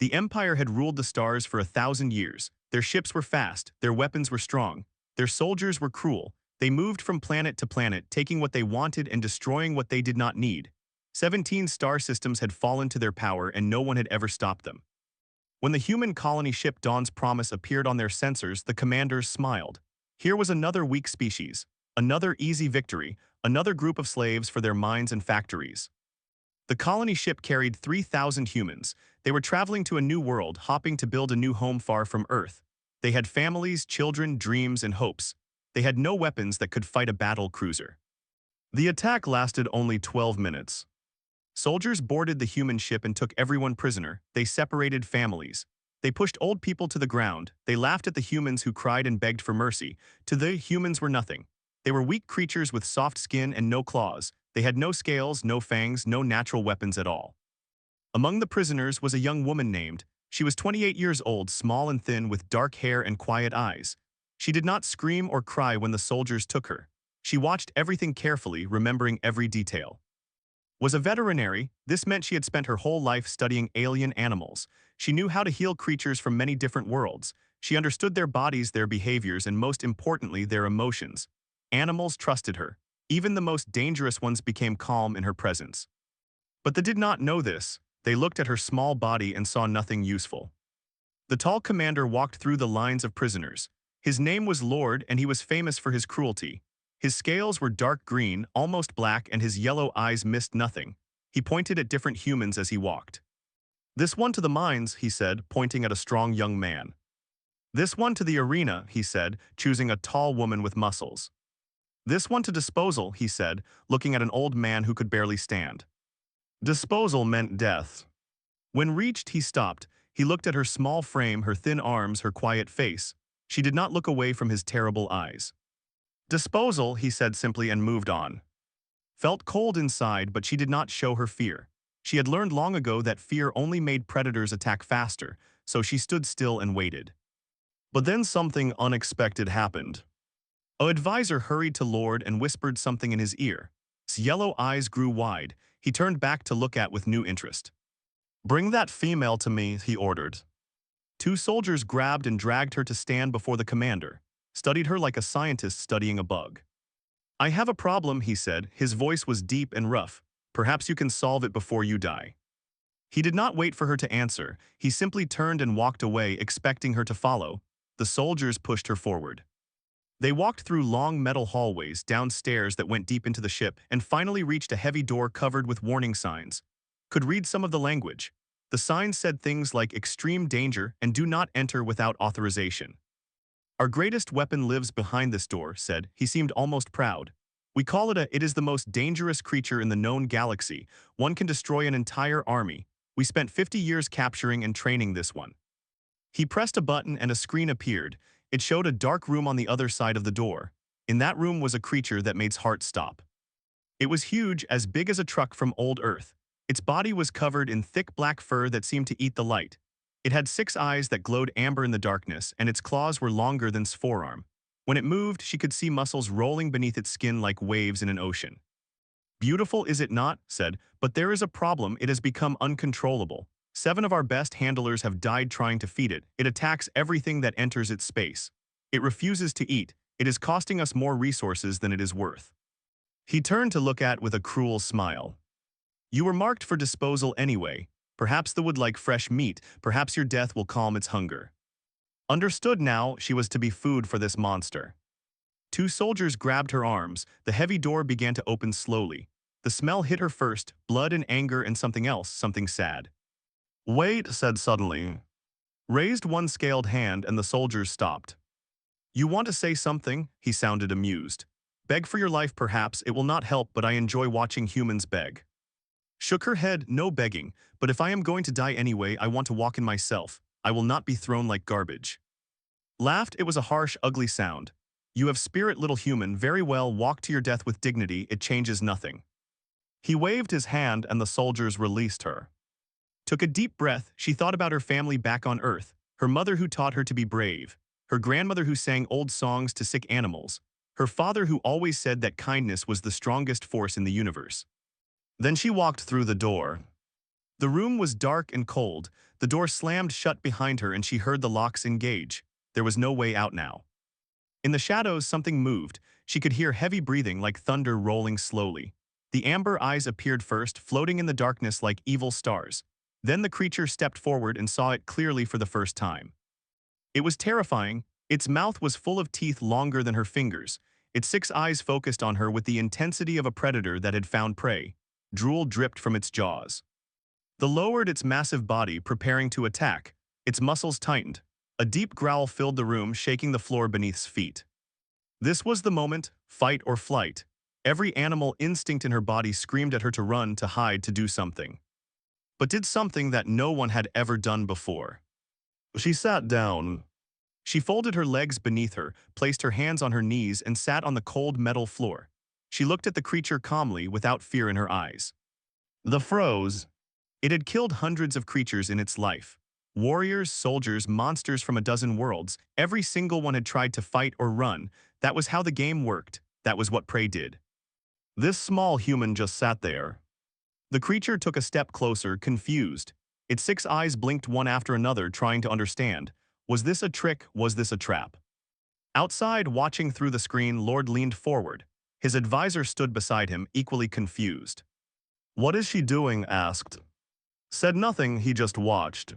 The Empire had ruled the stars for 1,000 years. Their ships were fast, their weapons were strong, their soldiers were cruel. They moved from planet to planet, taking what they wanted and destroying what they did not need. 17 star systems had fallen to their power and no one had ever stopped them. When the human colony ship Dawn's Promise appeared on their sensors, the commanders smiled. Here was another weak species, another easy victory, another group of slaves for their mines and factories. The colony ship carried 3,000 humans. They were traveling to a new world, hopping to build a new home far from Earth. They had families, children, dreams, and hopes. They had no weapons that could fight a battle cruiser. The attack lasted only 12 minutes. Soldiers boarded the human ship and took everyone prisoner. They separated families. They pushed old people to the ground. They laughed at the humans who cried and begged for mercy. To the humans were nothing. They were weak creatures with soft skin and no claws. They had no scales, no fangs, no natural weapons at all. Among the prisoners was a young woman named. She was 28 years old, small and thin, with dark hair and quiet eyes. She did not scream or cry when the soldiers took her. She watched everything carefully, remembering every detail. Was a veterinary. This meant she had spent her whole life studying alien animals. She knew how to heal creatures from many different worlds. She understood their bodies, their behaviors, and most importantly, their emotions. Animals trusted her. Even the most dangerous ones became calm in her presence. But they did not know this. They looked at her small body and saw nothing useful. The tall commander walked through the lines of prisoners. His name was Lord, and he was famous for his cruelty. His scales were dark green, almost black, and his yellow eyes missed nothing. He pointed at different humans as he walked. "This one to the mines," he said, pointing at a strong young man. "This one to the arena," he said, choosing a tall woman with muscles. "This one to disposal," he said, looking at an old man who could barely stand. Disposal meant death. When reached, he stopped. He looked at her small frame, her thin arms, her quiet face. She did not look away from his terrible eyes. "Disposal," he said simply and moved on. Felt cold inside, but she did not show her fear. She had learned long ago that fear only made predators attack faster, so she stood still and waited. But then something unexpected happened. An advisor hurried to Lord and whispered something in his ear. His yellow eyes grew wide. He turned back to look at with new interest. "Bring that female to me," he ordered. Two soldiers grabbed and dragged her to stand before the commander, studied her like a scientist studying a bug. "I have a problem," he said. His voice was deep and rough. "Perhaps you can solve it before you die." He did not wait for her to answer. He simply turned and walked away, expecting her to follow. The soldiers pushed her forward. They walked through long metal hallways, down stairs that went deep into the ship, and finally reached a heavy door covered with warning signs. Could read some of the language. The signs said things like extreme danger and do not enter without authorization. "Our greatest weapon lives behind this door," said. He seemed almost proud. It is the most dangerous creature in the known galaxy. One can destroy an entire army. We spent 50 years capturing and training this one." He pressed a button and a screen appeared. It showed a dark room on the other side of the door. In that room was a creature that made hearts stop. It was huge, as big as a truck from old Earth. Its body was covered in thick black fur that seemed to eat the light. It had 6 eyes that glowed amber in the darkness, and its claws were longer than its forearm. When it moved, she could see muscles rolling beneath its skin like waves in an ocean. "Beautiful, is it not?" said, "but there is a problem. It has become uncontrollable. 7 of our best handlers have died trying to feed it. It attacks everything that enters its space. It refuses to eat. It is costing us more resources than it is worth." He turned to look at with a cruel smile. "You were marked for disposal anyway. Perhaps the would like fresh meat. Perhaps your death will calm its hunger." Understood now, she was to be food for this monster. 2 soldiers grabbed her arms. The heavy door began to open slowly. The smell hit her first, blood and anger and something else, something sad. "Wait," said suddenly. Raised one scaled hand and the soldiers stopped. "You want to say something?" He sounded amused. "Beg for your life perhaps. It will not help, but I enjoy watching humans beg." Shook her head. "No begging, but if I am going to die anyway, I want to walk in myself. I will not be thrown like garbage." Laughed. It was a harsh, ugly sound. "You have spirit, little human. Very well, walk to your death with dignity. It changes nothing." He waved his hand and the soldiers released her. Took a deep breath. She thought about her family back on Earth, her mother who taught her to be brave, her grandmother who sang old songs to sick animals, her father who always said that kindness was the strongest force in the universe. Then she walked through the door. The room was dark and cold. The door slammed shut behind her and she heard the locks engage. There was no way out now. In the shadows, something moved. She could hear heavy breathing like thunder rolling slowly. The amber eyes appeared first, floating in the darkness like evil stars. Then the creature stepped forward and saw it clearly for the first time. It was terrifying. Its mouth was full of teeth longer than her fingers. Its 6 eyes focused on her with the intensity of a predator that had found prey. Drool dripped from its jaws. It lowered its massive body, preparing to attack. Its muscles tightened. A deep growl filled the room, shaking the floor beneath its feet. This was the moment, fight or flight. Every animal instinct in her body screamed at her to run, to hide, to do something. But did something that no one had ever done before. She sat down. She folded her legs beneath her, placed her hands on her knees, and sat on the cold metal floor. She looked at the creature calmly, without fear in her eyes. The froze. It had killed hundreds of creatures in its life. Warriors, soldiers, monsters from a dozen worlds. Every single one had tried to fight or run. That was how the game worked. That was what prey did. This small human just sat there. The creature took a step closer, confused. Its 6 eyes blinked one after another, trying to understand. Was this a trick? Was this a trap? Outside, watching through the screen, Lord leaned forward. His advisor stood beside him, equally confused. What is she doing? Asked. Said nothing, he just watched.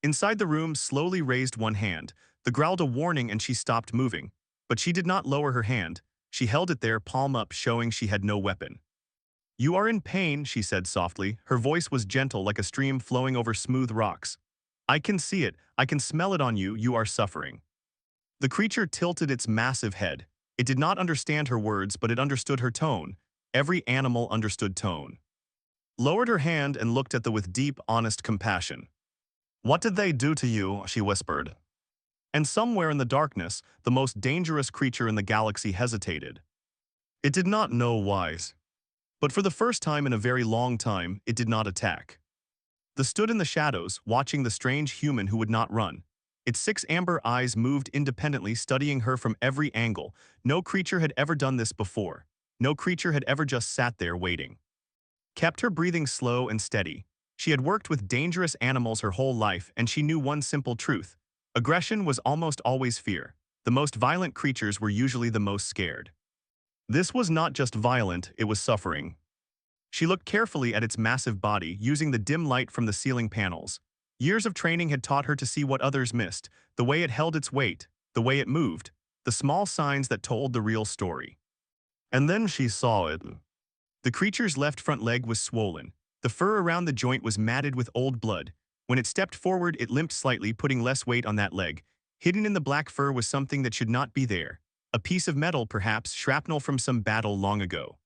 Inside the room, slowly raised one hand. The growled a warning and she stopped moving. But she did not lower her hand. She held it there, palm up, showing she had no weapon. You are in pain, she said softly. Her voice was gentle, like a stream flowing over smooth rocks. I can see it. I can smell it on you. You are suffering. The creature tilted its massive head. It did not understand her words, but it understood her tone. Every animal understood tone. Lowered her hand and looked at them with deep, honest compassion. What did they do to you? She whispered. And somewhere in the darkness, the most dangerous creature in the galaxy hesitated. It did not know why. But for the first time in a very long time, it did not attack. It stood in the shadows, watching the strange human who would not run. Its 6 amber eyes moved independently, studying her from every angle. No creature had ever done this before. No creature had ever just sat there waiting. Kept her breathing slow and steady. She had worked with dangerous animals her whole life, and she knew one simple truth. Aggression was almost always fear. The most violent creatures were usually the most scared. This was not just violent, it was suffering. She looked carefully at its massive body, using the dim light from the ceiling panels. Years of training had taught her to see what others missed, the way it held its weight, the way it moved, the small signs that told the real story. And then she saw it. The creature's left front leg was swollen. The fur around the joint was matted with old blood. When it stepped forward, it limped slightly, putting less weight on that leg. Hidden in the black fur was something that should not be there. A piece of metal, perhaps shrapnel from some battle long ago.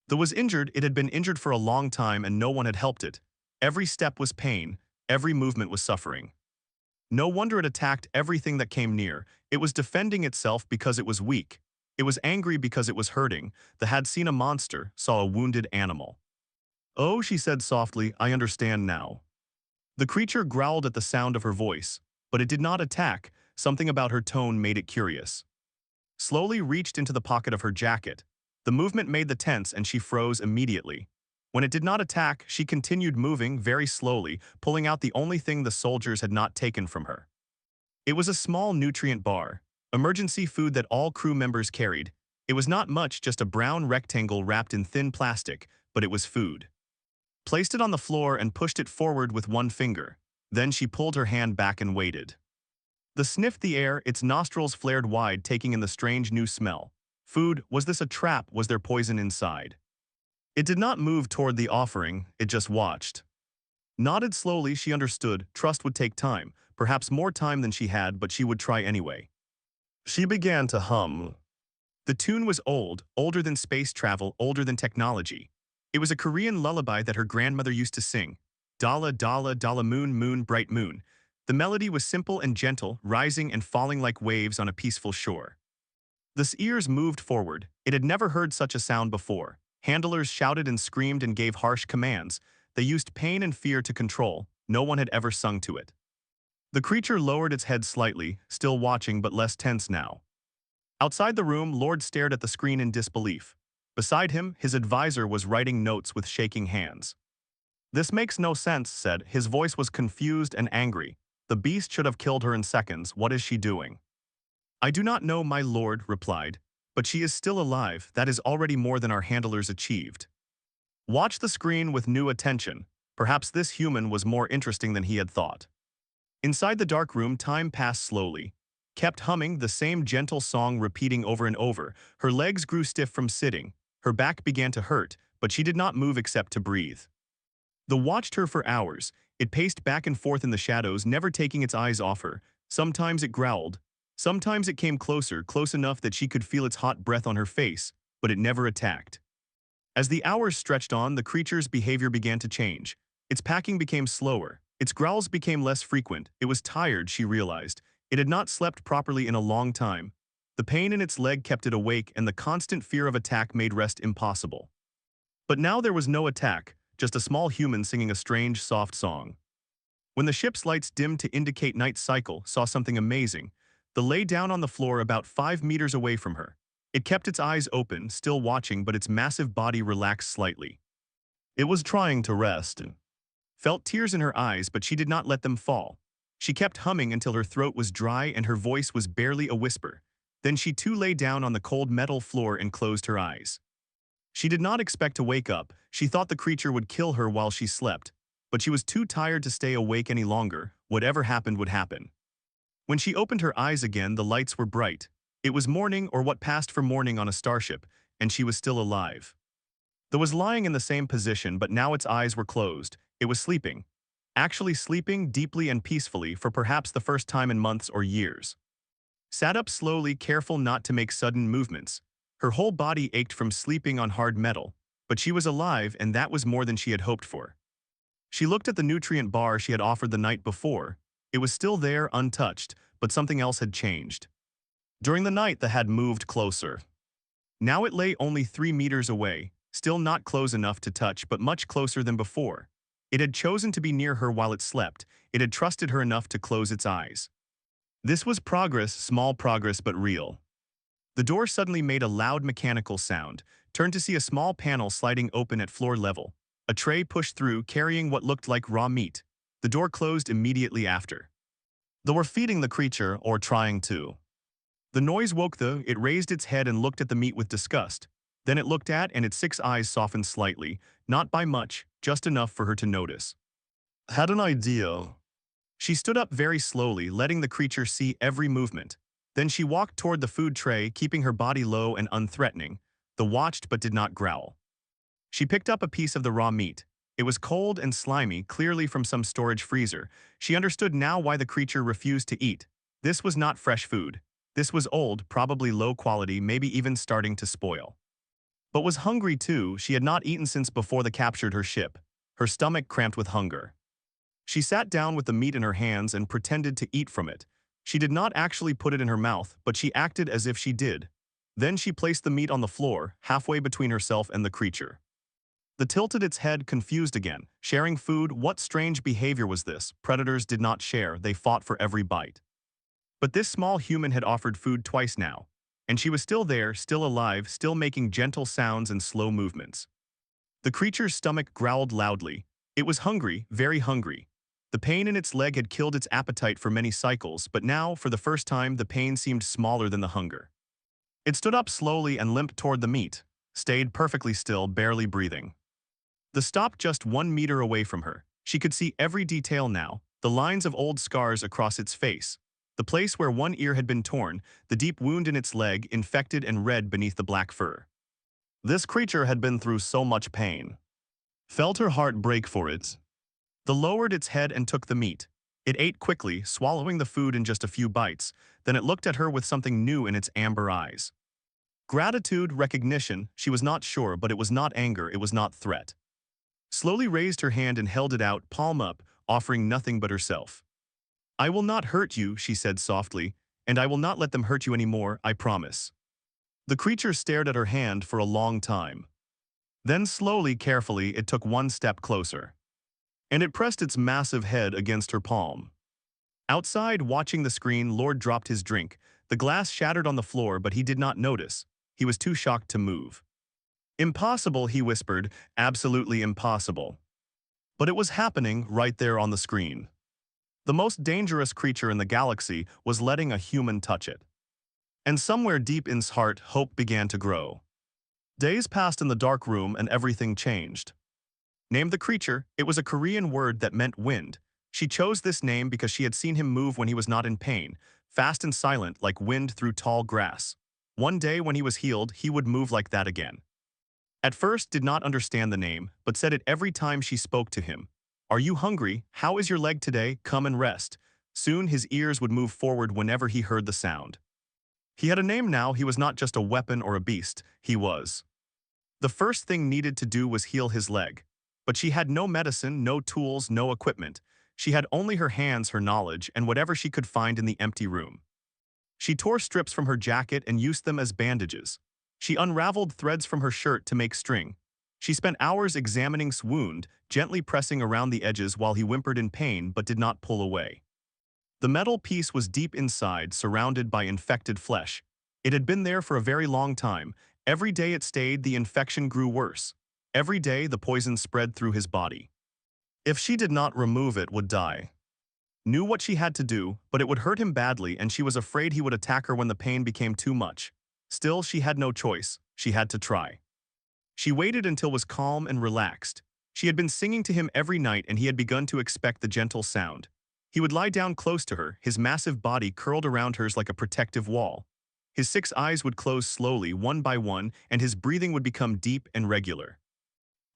Though was injured, it had been injured for a long time and no one had helped it. Every step was pain, every movement was suffering. No wonder it attacked everything that came near. It was defending itself because it was weak. It was angry because it was hurting. It had seen a monster, saw a wounded animal. Oh, she said softly, I understand now. The creature growled at the sound of her voice, but it did not attack. Something about her tone made it curious. Slowly reached into the pocket of her jacket. The movement made the tense and she froze immediately. When it did not attack, she continued moving very slowly, pulling out the only thing the soldiers had not taken from her. It was a small nutrient bar, emergency food that all crew members carried. It was not much, just a brown rectangle wrapped in thin plastic, but it was food. Placed it on the floor and pushed it forward with one finger. Then she pulled her hand back and waited. The sniffed the air, its nostrils flared wide, taking in the strange new smell. Food, was this a trap? Was there poison inside? It did not move toward the offering, it just watched. Nodded slowly, she understood. Trust would take time, perhaps more time than she had, but she would try anyway. She began to hum. The tune was old, older than space travel, older than technology. It was a Korean lullaby that her grandmother used to sing. Dala dala dala moon moon bright moon. The melody was simple and gentle, rising and falling like waves on a peaceful shore. The ears moved forward. It had never heard such a sound before. Handlers shouted and screamed and gave harsh commands. They used pain and fear to control. No one had ever sung to it. The creature lowered its head slightly, still watching but less tense now. Outside the room, Lord stared at the screen in disbelief. Beside him, his advisor was writing notes with shaking hands. "This makes no sense," said. His voice was confused and angry. "The beast should have killed her in seconds. What is she doing?" "I do not know, my lord," replied. "But she is still alive. That is already more than our handlers achieved." Watch the screen with new attention. Perhaps this human was more interesting than he had thought. Inside the dark room, time passed slowly. Kept humming the same gentle song repeating over and over. Her legs grew stiff from sitting. Her back began to hurt, but she did not move except to breathe. The watched her for hours. It paced back and forth in the shadows, never taking its eyes off her. Sometimes it growled. Sometimes it came closer, close enough that she could feel its hot breath on her face, but it never attacked. As the hours stretched on, the creature's behavior began to change. Its packing became slower. Its growls became less frequent. It was tired, she realized. It had not slept properly in a long time. The pain in its leg kept it awake, and the constant fear of attack made rest impossible. But now there was no attack, just a small human singing a strange, soft song. When the ship's lights dimmed to indicate night cycle, saw something amazing. The lay down on the floor about 5 meters away from her. It kept its eyes open, still watching, but its massive body relaxed slightly. It was trying to rest. Felt tears in her eyes, but she did not let them fall. She kept humming until her throat was dry and her voice was barely a whisper. Then she too lay down on the cold metal floor and closed her eyes. She did not expect to wake up. She thought the creature would kill her while she slept. But she was too tired to stay awake any longer. Whatever happened would happen. When she opened her eyes again, the lights were bright. It was morning, or what passed for morning on a starship, and she was still alive. It was lying in the same position, but now its eyes were closed. It was sleeping. Actually sleeping deeply and peacefully for perhaps the first time in months or years. Sat up slowly, careful not to make sudden movements. Her whole body ached from sleeping on hard metal, but she was alive, and that was more than she had hoped for. She looked at the nutrient bar she had offered the night before. It was still there, untouched, but something else had changed. During the night, the had moved closer. Now it lay only 3 meters away, still not close enough to touch, but much closer than before. It had chosen to be near her while it slept. It had trusted her enough to close its eyes. This was progress, small progress but real. The door suddenly made a loud mechanical sound, turned to see a small panel sliding open at floor level. A tray pushed through, carrying what looked like raw meat. The door closed immediately after. They were feeding the creature, or trying to. The noise woke it raised its head and looked at the meat with disgust. Then it looked at, and its 6 eyes softened slightly, not by much, just enough for her to notice. Had an idea. She stood up very slowly, letting the creature see every movement. Then she walked toward the food tray, keeping her body low and unthreatening. The watched but did not growl. She picked up a piece of the raw meat. It was cold and slimy, clearly from some storage freezer. She understood now why the creature refused to eat. This was not fresh food. This was old, probably low quality, maybe even starting to spoil. But was hungry too. She had not eaten since before they captured her ship. Her stomach cramped with hunger. She sat down with the meat in her hands and pretended to eat from it. She did not actually put it in her mouth, but she acted as if she did. Then she placed the meat on the floor, halfway between herself and the creature. The tilted its head, confused again. Sharing food? What strange behavior was this? Predators did not share, they fought for every bite. But this small human had offered food twice now. And she was still there, still alive, still making gentle sounds and slow movements. The creature's stomach growled loudly. It was hungry, very hungry. The pain in its leg had killed its appetite for many cycles, but now, for the first time, the pain seemed smaller than the hunger. It stood up slowly and limped toward the meat, stayed perfectly still, barely breathing. The stopped just 1 meter away from her. She could see every detail now, the lines of old scars across its face, the place where one ear had been torn, the deep wound in its leg, infected and red beneath the black fur. This creature had been through so much pain. Felt her heart break for it. The lowered its head and took the meat. It ate quickly, swallowing the food in just a few bites. Then it looked at her with something new in its amber eyes. Gratitude, recognition, she was not sure, but it was not anger, it was not threat. Slowly raised her hand and held it out, palm up, offering nothing but herself. I will not hurt you, she said softly, and I will not let them hurt you anymore, I promise. The creature stared at her hand for a long time. Then slowly, carefully, it took 1 step closer. And it pressed its massive head against her palm. Outside, watching the screen, Lord dropped his drink. The glass shattered on the floor, but he did not notice. He was too shocked to move. Impossible, he whispered, absolutely impossible. But it was happening right there on the screen. The most dangerous creature in the galaxy was letting a human touch it. And somewhere deep in his heart, hope began to grow. Days passed in the dark room and everything changed. Named the creature, it was a Korean word that meant wind. She chose this name because she had seen him move when he was not in pain, fast and silent like wind through tall grass. One day when he was healed, he would move like that again. At first did not understand the name, but said it every time she spoke to him. Are you hungry? How is your leg today? Come and rest. Soon his ears would move forward whenever he heard the sound. He had a name now. He was not just a weapon or a beast, he was. The first thing needed to do was heal his leg. But she had no medicine, no tools, no equipment. She had only her hands, her knowledge, and whatever she could find in the empty room. She tore strips from her jacket and used them as bandages. She unraveled threads from her shirt to make string. She spent hours examining his wound, gently pressing around the edges while he whimpered in pain but did not pull away. The metal piece was deep inside, surrounded by infected flesh. It had been there for a very long time. Every day it stayed, the infection grew worse. Every day the poison spread through his body. If she did not remove it, would die. Knew what she had to do, but it would hurt him badly and she was afraid he would attack her when the pain became too much. Still, she had no choice. She had to try. She waited until was calm and relaxed. She had been singing to him every night and he had begun to expect the gentle sound. He would lie down close to her, his massive body curled around hers like a protective wall. His 6 eyes would close slowly, one by one, and his breathing would become deep and regular.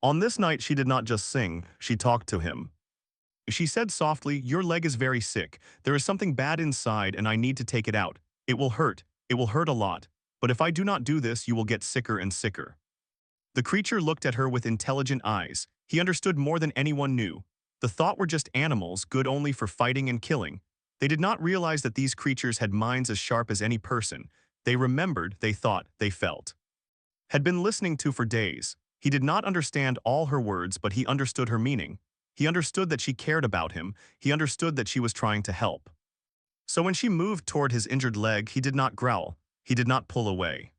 On this night, she did not just sing, she talked to him. She said softly, "Your leg is very sick. There is something bad inside and I need to take it out. It will hurt. It will hurt a lot. But if I do not do this, you will get sicker and sicker." The creature looked at her with intelligent eyes. He understood more than anyone knew. The thought were just animals, good only for fighting and killing. They did not realize that these creatures had minds as sharp as any person. They remembered, they thought, they felt. Had been listening to for days. He did not understand all her words, but he understood her meaning. He understood that she cared about him. He understood that she was trying to help. So when she moved toward his injured leg, he did not growl. He did not pull away.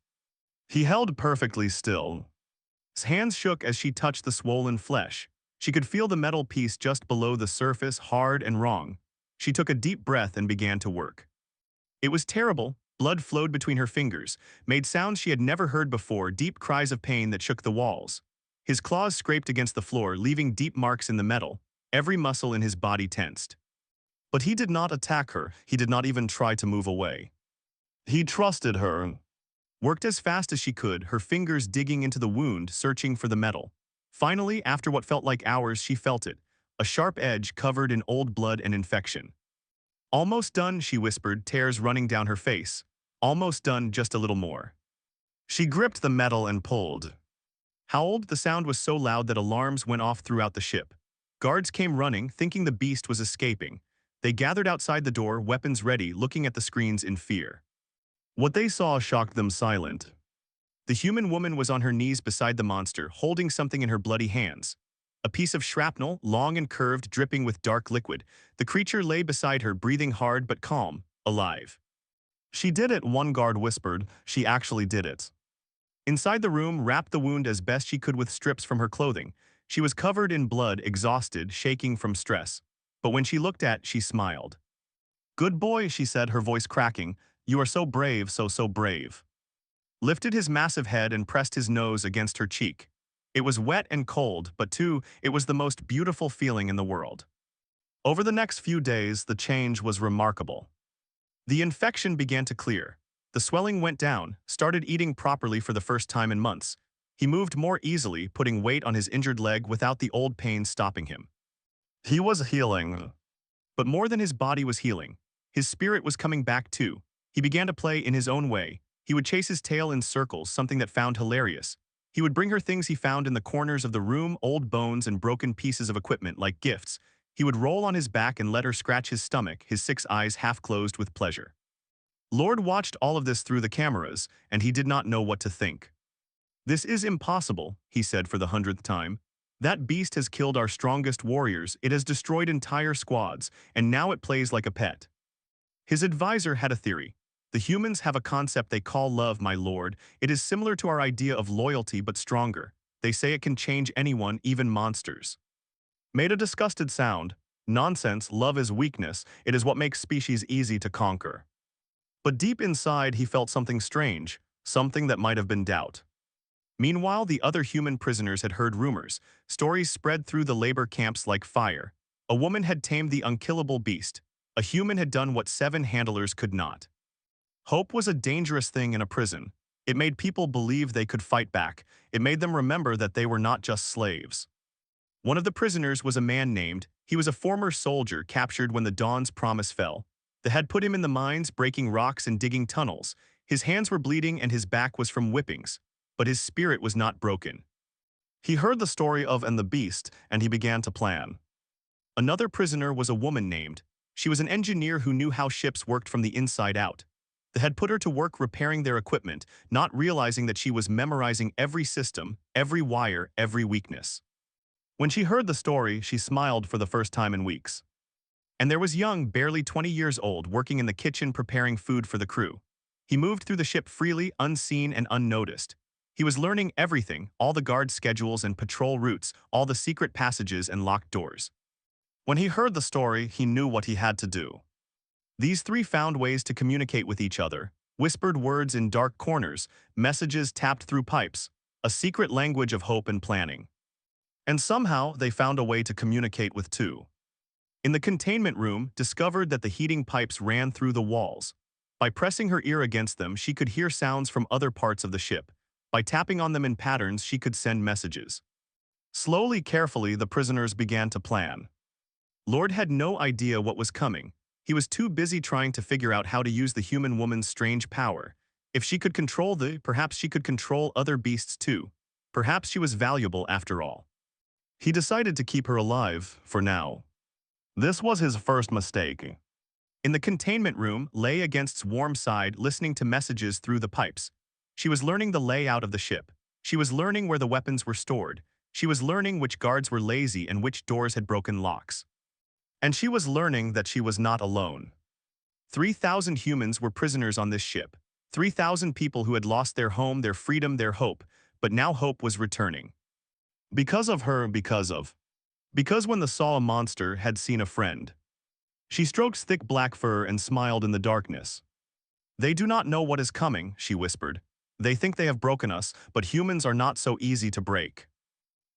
He held perfectly still. His hands shook as she touched the swollen flesh. She could feel the metal piece just below the surface, hard and wrong. She took a deep breath and began to work. It was terrible. Blood flowed between her fingers, made sounds she had never heard before, deep cries of pain that shook the walls. His claws scraped against the floor, leaving deep marks in the metal. Every muscle in his body tensed. But he did not attack her. He did not even try to move away. He trusted her. Worked as fast as she could, her fingers digging into the wound, searching for the metal. Finally, after what felt like hours, she felt it. A sharp edge covered in old blood and infection. "Almost done," she whispered, tears running down her face. "Almost done, just a little more." She gripped the metal and pulled. Howled, the sound was so loud that alarms went off throughout the ship. Guards came running, thinking the beast was escaping. They gathered outside the door, weapons ready, looking at the screens in fear. What they saw shocked them silent. The human woman was on her knees beside the monster, holding something in her bloody hands. A piece of shrapnel, long and curved, dripping with dark liquid. The creature lay beside her, breathing hard but calm, alive. "She did it," one guard whispered. "She actually did it." Inside the room, wrapped the wound as best she could with strips from her clothing. She was covered in blood, exhausted, shaking from stress. But when she looked at, she smiled. "Good boy," she said, her voice cracking. "You are so brave, so brave." Lifted his massive head and pressed his nose against her cheek. It was wet and cold, but too, it was the most beautiful feeling in the world. Over the next few days, the change was remarkable. The infection began to clear. The swelling went down, started eating properly for the first time in months. He moved more easily, putting weight on his injured leg without the old pain stopping him. He was healing. But more than his body was healing, his spirit was coming back too. He began to play in his own way. He would chase his tail in circles, something that found hilarious. He would bring her things he found in the corners of the room, old bones and broken pieces of equipment like gifts. He would roll on his back and let her scratch his stomach, his 6 eyes half closed with pleasure. Lord watched all of this through the cameras, and he did not know what to think. "This is impossible," he said for the 100th time. "That beast has killed our strongest warriors, it has destroyed entire squads, and now it plays like a pet." His advisor had a theory. "The humans have a concept they call love, my lord. It is similar to our idea of loyalty but stronger. They say it can change anyone, even monsters." made a disgusted sound. Nonsense, love is weakness, it is what makes species easy to conquer. But deep inside he felt something strange, something that might have been doubt. Meanwhile, the other human prisoners had heard rumors. Stories spread through the labor camps like fire. A woman had tamed the unkillable beast. A human had done what 7 handlers could not. Hope was a dangerous thing in a prison. It made people believe they could fight back. It made them remember that they were not just slaves. One of the prisoners was a man named. He was a former soldier captured when the Dawn's promise fell. They had put him in the mines, breaking rocks and digging tunnels. His hands were bleeding and his back was from whippings. But his spirit was not broken. He heard the story of and the beast, and he began to plan. Another prisoner was a woman named. She was an engineer who knew how ships worked from the inside out. They had put her to work repairing their equipment, not realizing that she was memorizing every system, every wire, every weakness. When she heard the story, she smiled for the first time in weeks. And there was young, barely 20 years old, working in the kitchen preparing food for the crew. He moved through the ship freely, unseen and unnoticed. He was learning everything, all the guard schedules and patrol routes, all the secret passages and locked doors. When he heard the story, he knew what he had to do. These 3 found ways to communicate with each other, whispered words in dark corners, messages tapped through pipes, a secret language of hope and planning. And somehow, they found a way to communicate with 2. In the containment room, discovered that the heating pipes ran through the walls. By pressing her ear against them, she could hear sounds from other parts of the ship. By tapping on them in patterns, she could send messages. Slowly, carefully, the prisoners began to plan. Lord had no idea what was coming. He was too busy trying to figure out how to use the human woman's strange power. If she could control perhaps she could control other beasts too. Perhaps she was valuable after all. He decided to keep her alive, for now. This was his first mistake. In the containment room, lay against's warm side, listening to messages through the pipes. She was learning the layout of the ship. She was learning where the weapons were stored. She was learning which guards were lazy and which doors had broken locks. And she was learning that she was not alone. 3,000 humans were prisoners on this ship. 3,000 people who had lost their home, their freedom, their hope, but now hope was returning. Because of her, because when the saw a monster had seen a friend. She stroked thick black fur and smiled in the darkness. They do not know what is coming, she whispered. They think they have broken us, but humans are not so easy to break.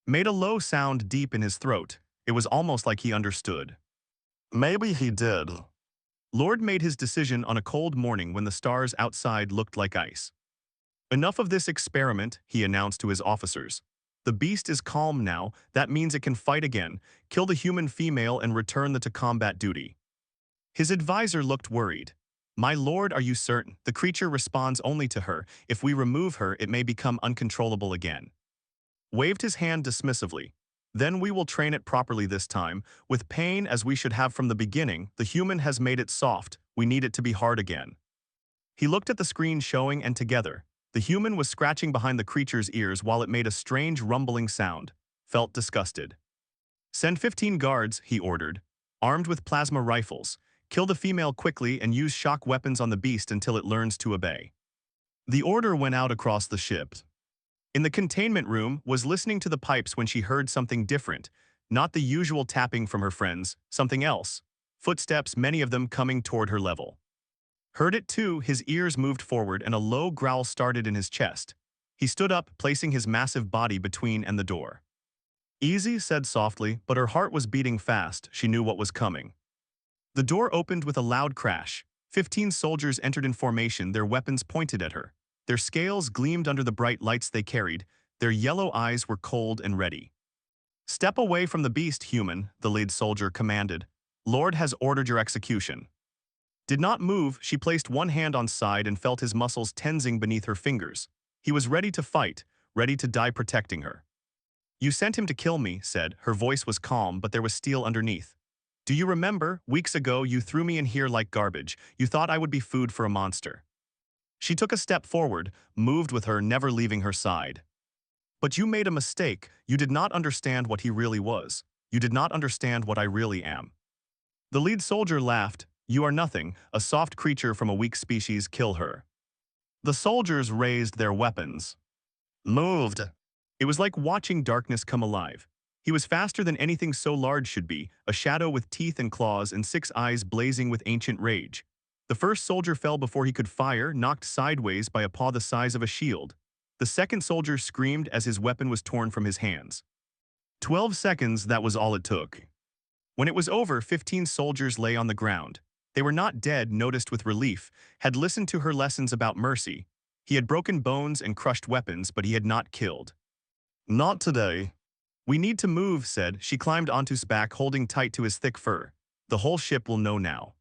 Made a low sound deep in his throat. It was almost like he understood. Maybe he did. Lord made his decision on a cold morning when the stars outside looked like ice. Enough of this experiment, he announced to his officers. The beast is calm now, that means it can fight again, kill the human female and return to combat duty. His advisor looked worried. My lord, are you certain? The creature responds only to her. If we remove her, it may become uncontrollable again. Waved his hand dismissively. Then we will train it properly this time. With pain as we should have from the beginning, the human has made it soft. We need it to be hard again. He looked at the screen showing and together. The human was scratching behind the creature's ears while it made a strange rumbling sound. Felt disgusted. Send 15 guards, he ordered, armed with plasma rifles. Kill the female quickly and use shock weapons on the beast until it learns to obey. The order went out across the ship. In the containment room, was listening to the pipes when she heard something different, not the usual tapping from her friends, something else. Footsteps, many of them coming toward her level. Heard it too, his ears moved forward and a low growl started in his chest. He stood up, placing his massive body between and the door. Easy, said softly, but her heart was beating fast. She knew what was coming. The door opened with a loud crash. 15 soldiers entered in formation, their weapons pointed at her. Their scales gleamed under the bright lights they carried. Their yellow eyes were cold and ready. Step away from the beast, human, the lead soldier commanded. Lord has ordered your execution. Did not move, she placed one hand on side and felt his muscles tensing beneath her fingers. He was ready to fight, ready to die protecting her. You sent him to kill me, said. Her voice was calm, but there was steel underneath. Do you remember, weeks ago you threw me in here like garbage. You thought I would be food for a monster. She took a step forward, moved with her, never leaving her side. But you made a mistake. You did not understand what he really was. You did not understand what I really am. The lead soldier laughed. You are nothing, a soft creature from a weak species, kill her. The soldiers raised their weapons. Moved. It was like watching darkness come alive. He was faster than anything so large should be, a shadow with teeth and claws and 6 eyes blazing with ancient rage. The first soldier fell before he could fire, knocked sideways by a paw the size of a shield. The second soldier screamed as his weapon was torn from his hands. 12 seconds, that was all it took. When it was over, 15 soldiers lay on the ground. They were not dead, noticed with relief, had listened to her lessons about mercy. He had broken bones and crushed weapons, but he had not killed. Not today. We need to move, said. She climbed onto his back, holding tight to his thick fur. The whole ship will know now.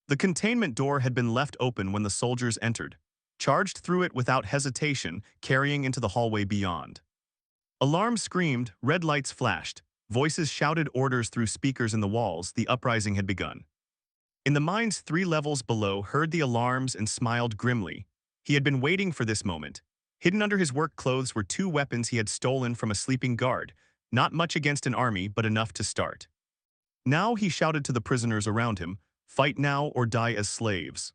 The containment door had been left open when the soldiers entered, charged through it without hesitation, carrying into the hallway beyond. Alarms screamed, red lights flashed, voices shouted orders through speakers in the walls. The uprising had begun. In the mines 3 levels below heard the alarms and smiled grimly. He had been waiting for this moment. Hidden under his work clothes were 2 weapons he had stolen from a sleeping guard, not much against an army, but enough to start. Now he shouted to the prisoners around him, "Fight now or die as slaves."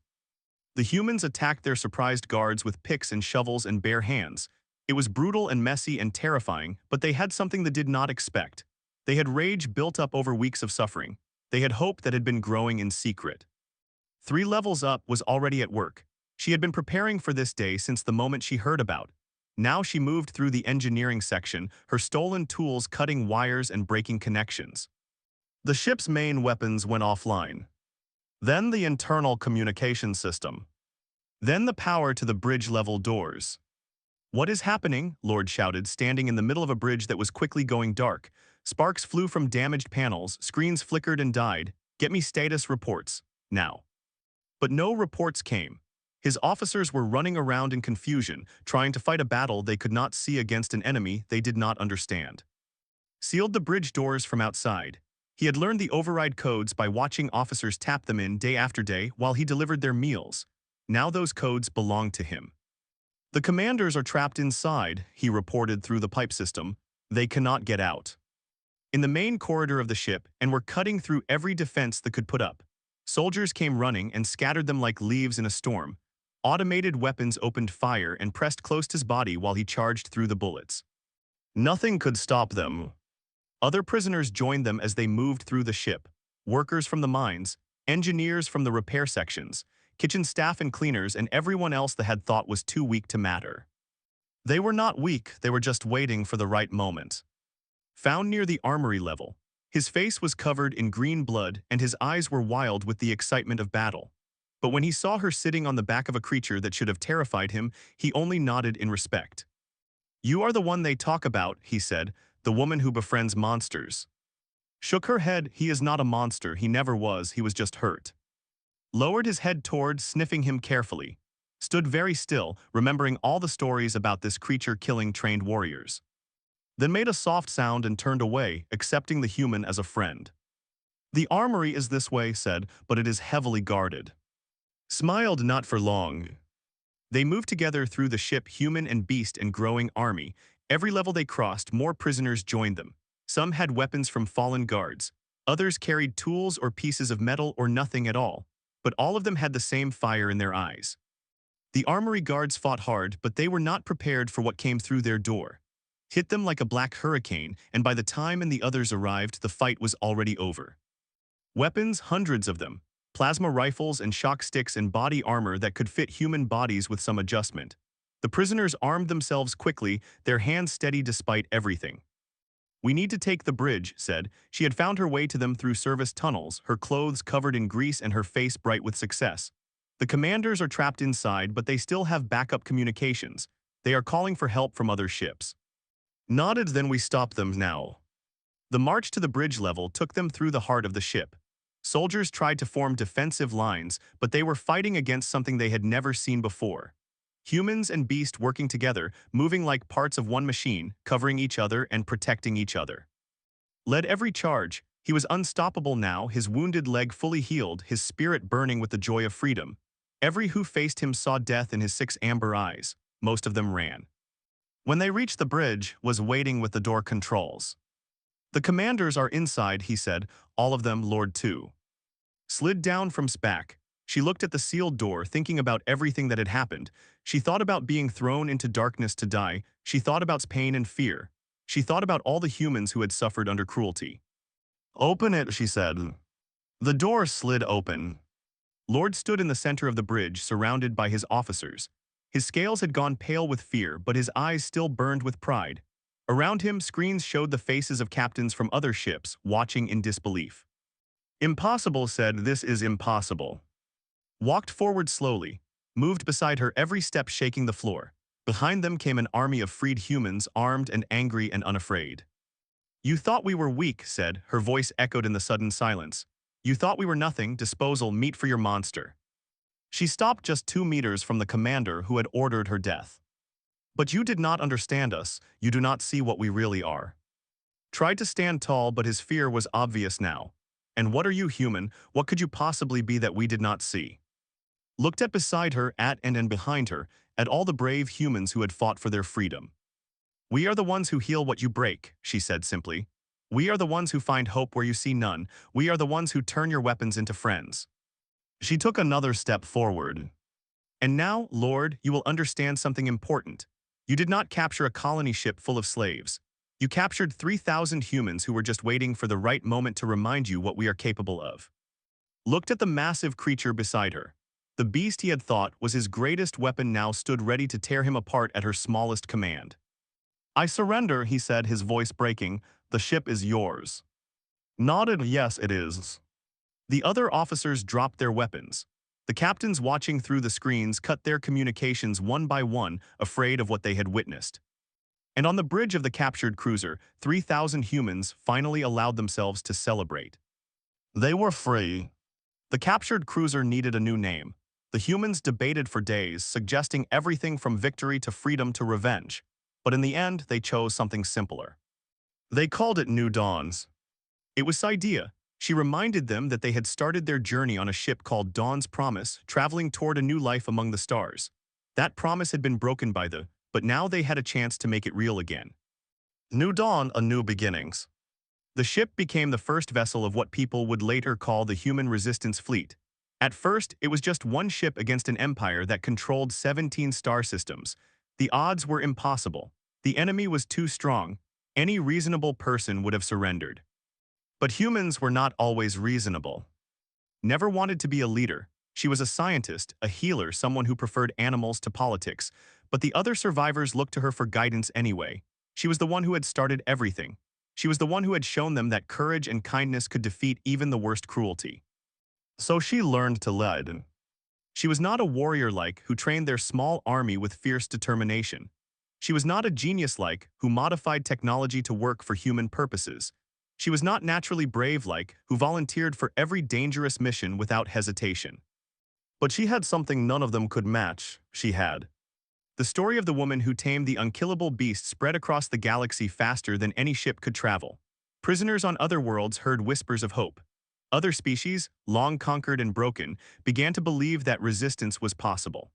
The humans attacked their surprised guards with picks and shovels and bare hands. It was brutal and messy and terrifying, but they had something they did not expect. They had rage built up over weeks of suffering. They had hope that had been growing in secret. 3 levels up was already at work. She had been preparing for this day since the moment she heard about. Now she moved through the engineering section, her stolen tools cutting wires and breaking connections. The ship's main weapons went offline. Then the internal communication system. Then the power to the bridge-level doors. "What is happening?" Lord shouted, standing in the middle of a bridge that was quickly going dark. Sparks flew from damaged panels, screens flickered and died. "Get me status reports, now." But no reports came. His officers were running around in confusion, trying to fight a battle they could not see against an enemy they did not understand. Sealed the bridge doors from outside. He had learned the override codes by watching officers tap them in day after day while he delivered their meals. Now those codes belonged to him. "The commanders are trapped inside," he reported through the pipe system. "They cannot get out." In the main corridor of the ship, and were cutting through every defense that could put up. Soldiers came running and scattered them like leaves in a storm. Automated weapons opened fire and pressed close to his body while he charged through the bullets. Nothing could stop them. Other prisoners joined them as they moved through the ship. Workers from the mines, engineers from the repair sections, kitchen staff and cleaners, and everyone else that had thought was too weak to matter. They were not weak, they were just waiting for the right moment. Found near the armory level. His face was covered in green blood and his eyes were wild with the excitement of battle. But when he saw her sitting on the back of a creature that should have terrified him, he only nodded in respect. "You are the one they talk about," he said, "the woman who befriends monsters." Shook her head. "He is not a monster, he never was, he was just hurt." Lowered his head toward, sniffing him carefully. Stood very still, remembering all the stories about this creature killing trained warriors. Then made a soft sound and turned away, accepting the human as a friend. "The armory is this way," said, "but it is heavily guarded." Smiled not for long. They moved together through the ship, human and beast and growing army. Every level they crossed, more prisoners joined them. Some had weapons from fallen guards. Others carried tools or pieces of metal or nothing at all. But all of them had the same fire in their eyes. The armory guards fought hard, but they were not prepared for what came through their door. Hit them like a black hurricane, and by the time the others arrived, the fight was already over. Weapons, hundreds of them. Plasma rifles and shock sticks and body armor that could fit human bodies with some adjustment. The prisoners armed themselves quickly, their hands steady despite everything. "We need to take the bridge," said. She had found her way to them through service tunnels, her clothes covered in grease and her face bright with success. "The commanders are trapped inside, but they still have backup communications. They are calling for help from other ships." Nodded. "Then we stop them now." The march to the bridge level took them through the heart of the ship. Soldiers tried to form defensive lines, but they were fighting against something they had never seen before. Humans and beast working together, moving like parts of one machine, covering each other and protecting each other. Led every charge. He was unstoppable now, his wounded leg fully healed, his spirit burning with the joy of freedom. Every who faced him saw death in his 6 amber eyes. Most of them ran. When they reached the bridge, was waiting with the door controls. "The commanders are inside," he said, "all of them, Lord too." Slid down from Spac. She looked at the sealed door, thinking about everything that had happened. She thought about being thrown into darkness to die. She thought about pain and fear. She thought about all the humans who had suffered under cruelty. "Open it," she said. The door slid open. Lord stood in the center of the bridge, surrounded by his officers. His scales had gone pale with fear, but his eyes still burned with pride. Around him, screens showed the faces of captains from other ships, watching in disbelief. "Impossible," said, "this is impossible." Walked forward slowly, moved beside her, every step shaking the floor. Behind them came an army of freed humans, armed and angry and unafraid. "You thought we were weak," said, her voice echoed in the sudden silence. "You thought we were nothing, disposal, meat for your monster." She stopped just 2 meters from the commander who had ordered her death. "But you did not understand us, you do not see what we really are." Tried to stand tall, but his fear was obvious now. "And what are you, human? What could you possibly be that we did not see?" Looked at beside her, at and behind her, at all the brave humans who had fought for their freedom. "We are the ones who heal what you break," she said simply. "We are the ones who find hope where you see none. We are the ones who turn your weapons into friends." She took another step forward. "And now, Lord, you will understand something important. You did not capture a colony ship full of slaves. You captured 3,000 humans who were just waiting for the right moment to remind you what we are capable of." Looked at the massive creature beside her. The beast he had thought was his greatest weapon now stood ready to tear him apart at her smallest command. "I surrender," he said, his voice breaking. "The ship is yours." Nodded, "Yes, it is." The other officers dropped their weapons. The captains watching through the screens cut their communications one by one, afraid of what they had witnessed. And on the bridge of the captured cruiser, 3,000 humans finally allowed themselves to celebrate. They were free. The captured cruiser needed a new name. The humans debated for days, suggesting everything from victory to freedom to revenge. But in the end, they chose something simpler. They called it New Dawns. It was Idea. She reminded them that they had started their journey on a ship called Dawn's Promise, traveling toward a new life among the stars. That promise had been broken but now they had a chance to make it real again. New Dawn, a new beginnings. The ship became the first vessel of what people would later call the Human Resistance Fleet. At first, it was just one ship against an empire that controlled 17 star systems. The odds were impossible. The enemy was too strong. Any reasonable person would have surrendered. But humans were not always reasonable. Never wanted to be a leader. She was a scientist, a healer, someone who preferred animals to politics. But the other survivors looked to her for guidance anyway. She was the one who had started everything. She was the one who had shown them that courage and kindness could defeat even the worst cruelty. So she learned to lead. She was not a warrior-like who trained their small army with fierce determination. She was not a genius-like who modified technology to work for human purposes. She was not naturally brave-like who volunteered for every dangerous mission without hesitation. But she had something none of them could match. She had the story of the woman who tamed the unkillable beast spread across the galaxy faster than any ship could travel. Prisoners on other worlds heard whispers of hope. Other species, long conquered and broken, began to believe that resistance was possible.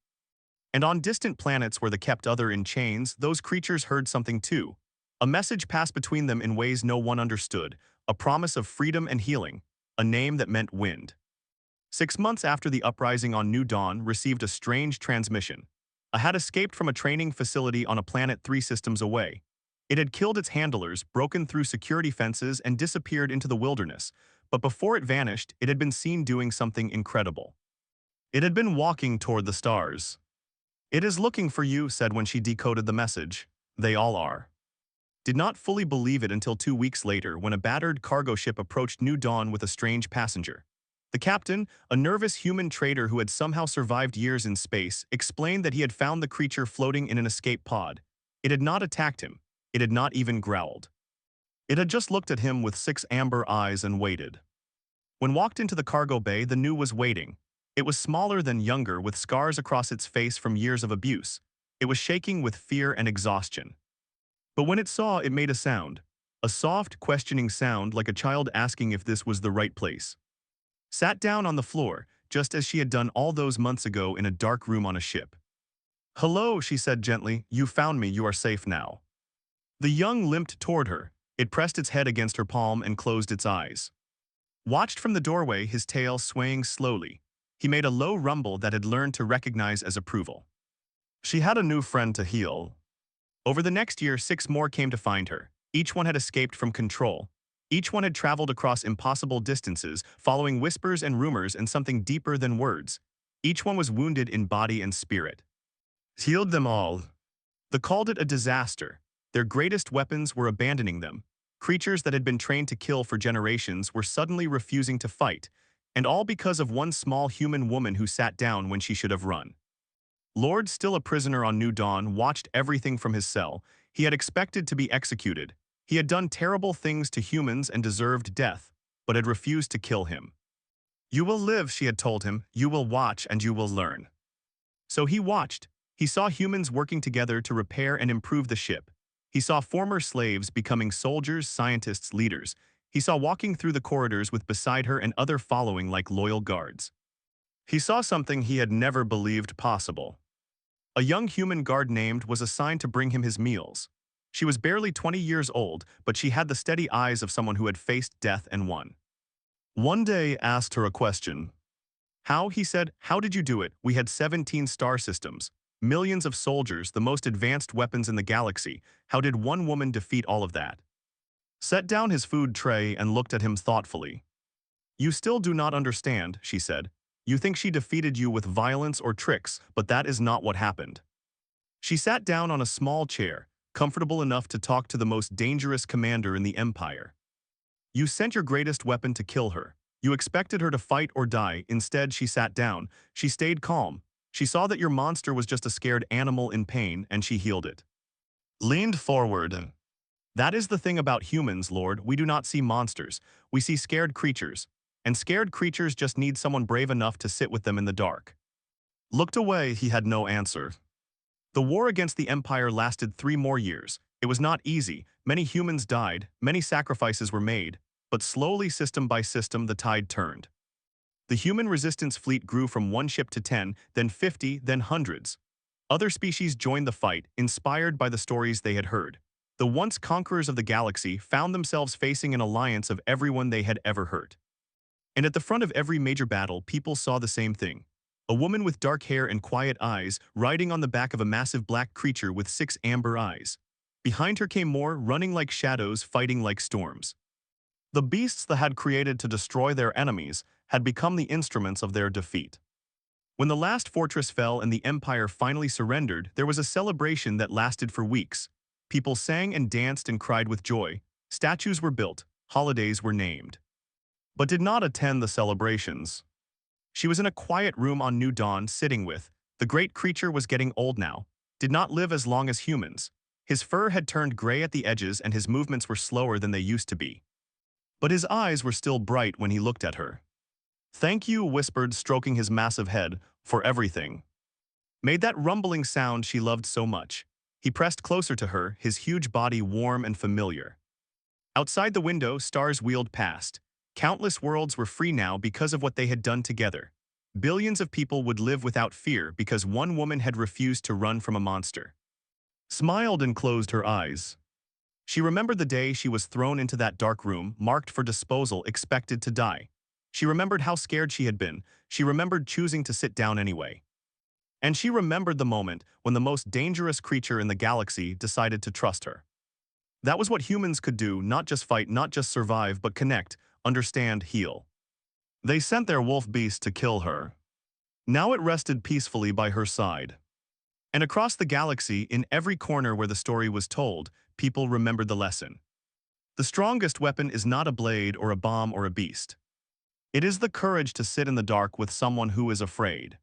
And on distant planets where they kept other in chains, those creatures heard something too. A message passed between them in ways no one understood, a promise of freedom and healing, a name that meant wind. 6 months after the uprising on New Dawn received a strange transmission. A had escaped from a training facility on a planet 3 systems away. It had killed its handlers, broken through security fences, and disappeared into the wilderness. But before it vanished, it had been seen doing something incredible. It had been walking toward the stars. "It is looking for you," said when she decoded the message. "They all are." Did not fully believe it until 2 weeks later when a battered cargo ship approached New Dawn with a strange passenger. The captain, a nervous human trader who had somehow survived years in space, explained that he had found the creature floating in an escape pod. It had not attacked him. It had not even growled. It had just looked at him with 6 amber eyes and waited. When walked into the cargo bay, the new was waiting. It was smaller than younger, with scars across its face from years of abuse. It was shaking with fear and exhaustion. But when it saw, it made a sound. A soft, questioning sound like a child asking if this was the right place. Sat down on the floor, just as she had done all those months ago in a dark room on a ship. "Hello," she said gently. "You found me, you are safe now." The young limped toward her. It pressed its head against her palm and closed its eyes. Watched from the doorway, his tail swaying slowly. He made a low rumble that had learned to recognize as approval. She had a new friend to heal. Over the next year, 6 more came to find her. Each one had escaped from control. Each one had traveled across impossible distances, following whispers and rumors and something deeper than words. Each one was wounded in body and spirit. Healed them all. They called it a disaster. Their greatest weapons were abandoning them. Creatures that had been trained to kill for generations were suddenly refusing to fight, and all because of one small human woman who sat down when she should have run. Lord, still a prisoner on New Dawn, watched everything from his cell. He had expected to be executed. He had done terrible things to humans and deserved death, but had refused to kill him. You will live, she had told him. You will watch and you will learn. So he watched. He saw humans working together to repair and improve the ship. He saw former slaves becoming soldiers, scientists, leaders. He saw walking through the corridors with beside her and other following like loyal guards. He saw something he had never believed possible. A young human guard named was assigned to bring him his meals. She was barely 20 years old, but she had the steady eyes of someone who had faced death and won. One day asked her a question. How, he said, how did you do it? We had 17 star systems, millions of soldiers, the most advanced weapons in the galaxy. How did one woman defeat all of that? Set down his food tray and looked at him thoughtfully. You still do not understand, she said. You think she defeated you with violence or tricks, but that is not what happened. She sat down on a small chair, comfortable enough to talk to the most dangerous commander in the Empire. You sent your greatest weapon to kill her. You expected her to fight or die. Instead, she sat down. She stayed calm. She saw that your monster was just a scared animal in pain, and she healed it. Leaned forward. That is the thing about humans, Lord. We do not see monsters. We see scared creatures. And scared creatures just need someone brave enough to sit with them in the dark. Looked away, he had no answer. The war against the Empire lasted 3 more years. It was not easy. Many humans died, many sacrifices were made, but slowly, system by system, the tide turned. The human resistance fleet grew from 1 ship to 10, then 50, then hundreds. Other species joined the fight, inspired by the stories they had heard. The once conquerors of the galaxy found themselves facing an alliance of everyone they had ever hurt. And at the front of every major battle, people saw the same thing. A woman with dark hair and quiet eyes, riding on the back of a massive black creature with 6 amber eyes. Behind her came more, running like shadows, fighting like storms. The beasts that had created to destroy their enemies had become the instruments of their defeat. When the last fortress fell and the Empire finally surrendered, there was a celebration that lasted for weeks. People sang and danced and cried with joy. Statues were built, holidays were named. But did not attend the celebrations. She was in a quiet room on New Dawn, sitting with. The great creature was getting old now, did not live as long as humans. His fur had turned gray at the edges and his movements were slower than they used to be. But his eyes were still bright when he looked at her. Thank you, whispered, stroking his massive head, for everything. Made that rumbling sound she loved so much. He pressed closer to her, his huge body warm and familiar. Outside the window, stars wheeled past. Countless worlds were free now because of what they had done together. Billions of people would live without fear because one woman had refused to run from a monster. Smiled and closed her eyes. She remembered the day she was thrown into that dark room, marked for disposal, expected to die. She remembered how scared she had been. She remembered choosing to sit down anyway. And she remembered the moment when the most dangerous creature in the galaxy decided to trust her. That was what humans could do, not just fight, not just survive, but connect, understand, heal. They sent their wolf beast to kill her. Now it rested peacefully by her side. And across the galaxy, in every corner where the story was told, people remembered the lesson. The strongest weapon is not a blade or a bomb or a beast. It is the courage to sit in the dark with someone who is afraid.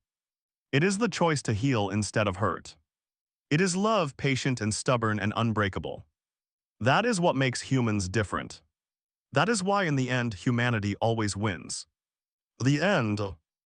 It is the choice to heal instead of hurt. It is love, patient and stubborn and unbreakable. That is what makes humans different. That is why in the end, humanity always wins. The end.